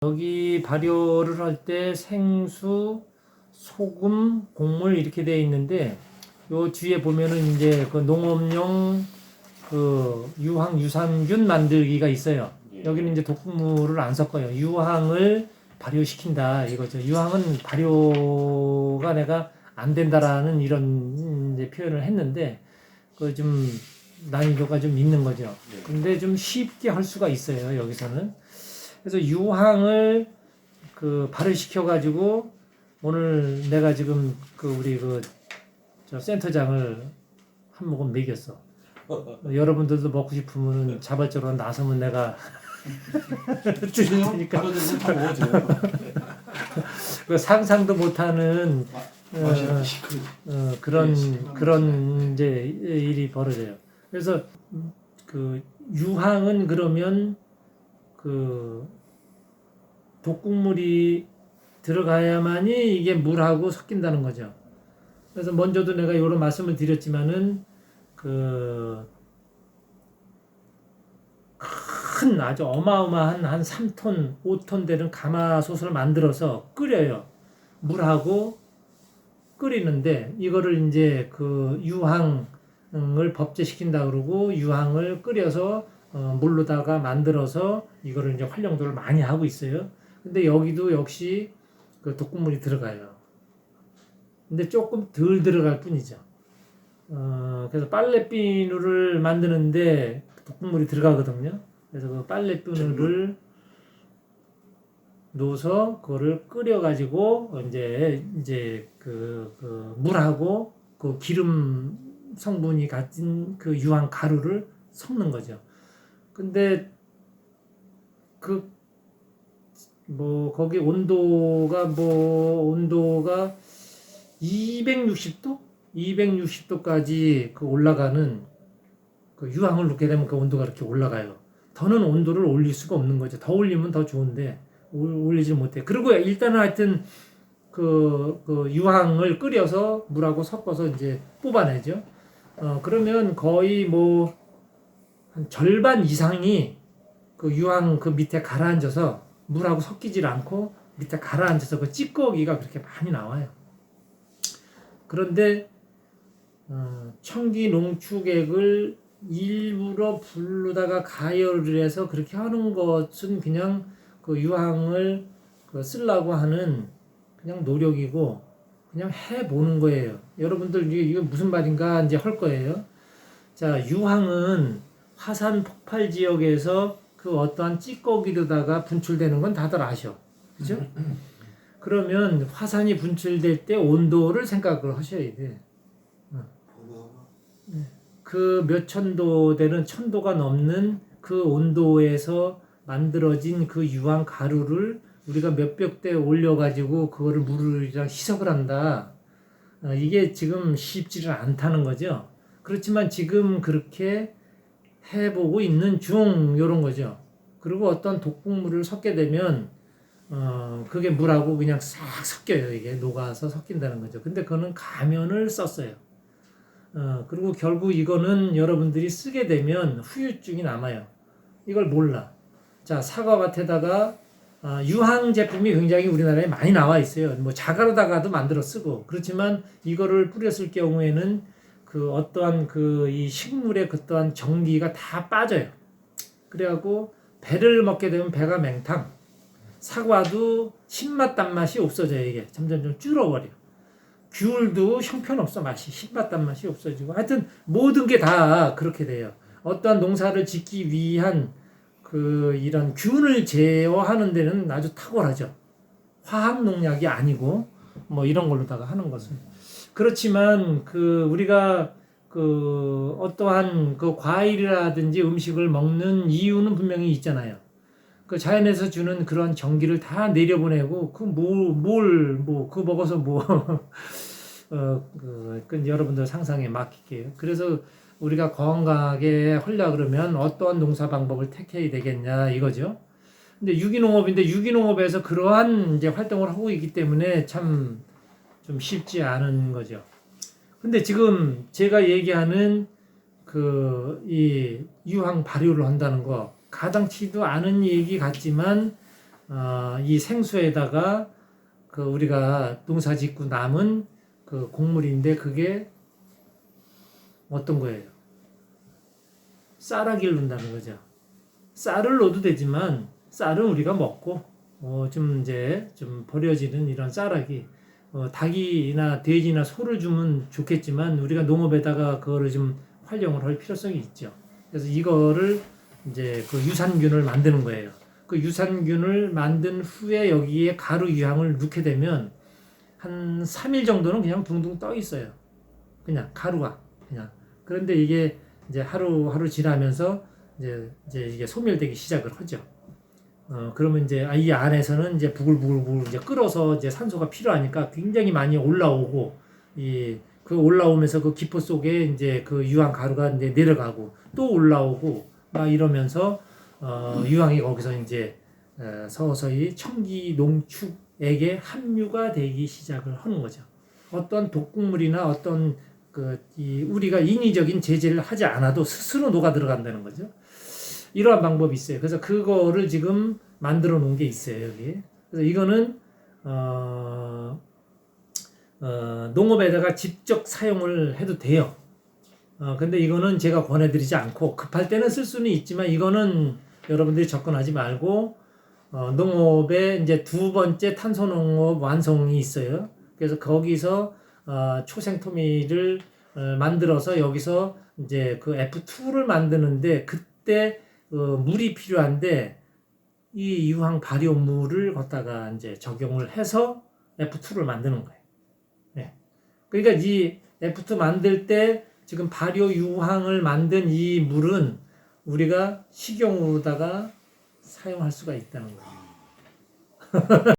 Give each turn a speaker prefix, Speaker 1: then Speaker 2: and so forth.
Speaker 1: 여기 발효를 할 때 생수, 소금, 곡물 이렇게 되어 있는데 요 뒤에 보면은 이제 그 농업용 그 유황 유산균 만들기가 있어요. 여기는 이제 독극물을 안 섞어요. 유황을 발효시킨다 이거죠. 유황은 발효가 내가 안 된다라는 이런 이제 표현을 했는데 그 좀 난이도가 좀 있는 거죠. 근데 좀 쉽게 할 수가 있어요. 여기서는. 그래서 유황을 그 발효시켜 가지고 오늘 내가 지금 그 우리 그 저 센터장을 한 모금 먹였어. 여러분들도 먹고 싶으면 자발적으로 나서면 내가 줄 테니까. 그 상상도 못하는 그런 이제 일이 벌어져요. 그래서 그 유황은 그러면 그 독극물이 들어가야만이 이게 물하고 섞인다는 거죠. 그래서 먼저도 내가 이런 말씀을 드렸지만은 그 큰 아주 어마어마한 한 3톤, 5톤 되는 가마솥을 만들어서 끓여요. 물하고 끓이는데 이거를 이제 그 유황을 법제시킨다 그러고 유황을 끓여서 물로다가 만들어서 이거를 이제 활용도를 많이 하고 있어요. 근데 여기도 역시 그 독극물이 들어가요. 근데 조금 덜 들어갈 뿐이죠. 그래서 빨래비누를 만드는데 독극물이 들어가거든요. 그래서 그 빨래비누를 넣어서 그거를 끓여가지고 이제 그 물하고 그 기름 성분이 가진 그 유황 가루를 섞는 거죠. 근데 그 뭐 거기 온도가 260도? 260도까지 그 올라가는 그 유황을 넣게 되면 그 온도가 이렇게 올라가요. 더는 온도를 올릴 수가 없는 거죠. 더 올리면 더 좋은데 올리지 못해. 그리고 일단은 하여튼 그 유황을 끓여서 물하고 섞어서 이제 뽑아내죠. 그러면 거의 뭐 한 절반 이상이 그 유황 그 밑에 가라앉아서 물하고 섞이질 않고 밑에 가라앉아서 그 찌꺼기가 그렇게 많이 나와요. 그런데 청기 농축액을 일부러 부르다가 가열을 해서 그렇게 하는 것은 그냥 그 유황을 쓰려고 하는 그냥 노력이고 그냥 해보는 거예요. 여러분들 이게 무슨 말인가 이제 할 거예요. 자, 유황은 화산 폭발 지역에서 그 어떠한 찌꺼기로다가 분출되는 건 다들 아셔. 그죠? 그러면 화산이 분출될 때 온도를 생각을 하셔야 돼. 그 몇 천도 되는 1000도가 넘는 그 온도에서 만들어진 그 유황 가루를 우리가 몇백 대 올려가지고 그거를 물이랑 희석을 한다. 이게 지금 쉽지를 않다는 거죠. 그렇지만 지금 그렇게 해보고 있는 중 요런 거죠. 그리고 어떤 독극물을 섞게 되면 그게 물하고 그냥 싹 섞여요. 이게 녹아서 섞인다는 거죠. 근데 그거는 가면을 썼어요. 그리고 결국 이거는 여러분들이 쓰게 되면 후유증이 남아요. 이걸 몰라. 자, 사과밭에다가 유황 제품이 굉장히 우리나라에 많이 나와 있어요. 뭐 자가로다가도 만들어 쓰고. 그렇지만 이거를 뿌렸을 경우에는 그 어떠한 그 이 식물의 그 또한 전기가 다 빠져요. 그래갖고 배를 먹게 되면 배가 맹탕. 사과도 신맛 단맛이 없어져요. 이게 점점 좀 줄어버려. 귤도 형편없어 맛이 신맛 단맛이 없어지고 하여튼 모든 게 다 그렇게 돼요. 어떠한 농사를 짓기 위한 그 이런 균을 제어하는 데는 아주 탁월하죠. 화학 농약이 아니고 뭐 이런 걸로다가 하는 것은 그렇지만 그 우리가 그 어떠한 그 과일이라든지 음식을 먹는 이유는 분명히 있잖아요. 그 자연에서 주는 그런 전기를 다 내려보내고 그거 먹어서 그 여러분들 상상에 맡길게요. 그래서 우리가 건강하게 하려 그러면 어떠한 농사 방법을 택해야 되겠냐 이거죠. 근데 유기농업인데 유기농업에서 그러한 이제 활동을 하고 있기 때문에 참 좀 쉽지 않은 거죠. 근데 지금 제가 얘기하는 그 이 유황 발효를 한다는 거 가당치도 않은 얘기 같지만 이 생수에다가 그 우리가 농사 짓고 남은 그 곡물인데 그게 어떤 거예요? 쌀아기를 넣는다는 거죠. 쌀을 넣어도 되지만 쌀은 우리가 먹고 좀 이제 좀 버려지는 이런 쌀아기 닭이나 돼지나 소를 주면 좋겠지만 우리가 농업에다가 그거를 좀 활용을 할 필요성이 있죠. 그래서 이거를 이제 그 유산균을 만드는 거예요. 그 유산균을 만든 후에 여기에 가루 유황을 넣게 되면 한 3일 정도는 그냥 둥둥 떠 있어요. 그냥 가루가 그냥. 그런데 이게 이제 하루 지나면서 이제 이게 소멸되기 시작을 하죠. 그러면 이제 이 안에서는 이제 부글부글 이제 끓어서 이제 산소가 필요하니까 굉장히 많이 올라오고 그 올라오면서 그 기포 속에 이제 그 유황 가루가 이제 내려가고 또 올라오고 막 이러면서 유황이 거기서 이제 서서히 청기 농축액에 함유가 되기 시작을 하는 거죠. 어떤 독극물이나 어떤 우리가 인위적인 제재를 하지 않아도 스스로 녹아 들어간다는 거죠. 이러한 방법이 있어요. 그래서 그거를 지금 만들어 놓은 게 있어요, 여기. 그래서 이거는, 농업에다가 직접 사용을 해도 돼요. 근데 이거는 제가 권해드리지 않고, 급할 때는 쓸 수는 있지만, 이거는 여러분들이 접근하지 말고, 농업에 이제 두 번째 탄소농업 완성이 있어요. 그래서 거기서, 초생토미를 만들어서 여기서 이제 그 F2를 만드는데, 그때 물이 필요한데 이 유황 발효물을 갖다가 이제 적용을 해서 F2를 만드는 거예요. 네. 그러니까 이 F2 만들 때 지금 발효 유황을 만든 이 물은 우리가 식용으로다가 사용할 수가 있다는 거예요.